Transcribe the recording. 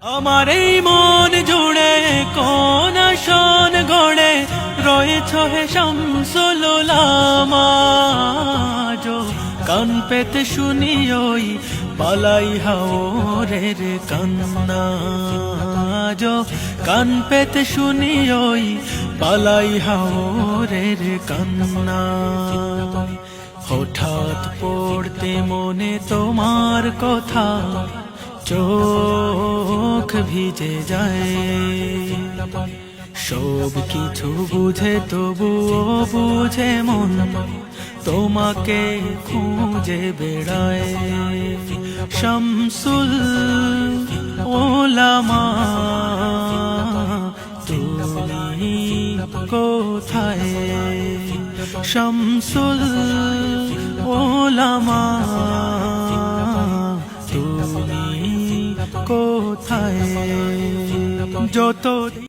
আমার এই মন জুড়ে কোন আসন গড়ে রয়েছ হে শামসুল উলামা। কান পেতে শুনি ওই পালাই হাওরের কান্না, কান পেতে শুনি ওই পালাই হাওরের কান্না। হঠাৎ পড়তে মনে তোমার কথা, চোখ ভিজে যায়। সব কিছু বুঝে তবুও বুঝে মন তোমাকে খুঁজে বেড়ায়। শামসুল উলামা তুমি কোথায়? শামসুল উলামা তুমি কোথায়? যত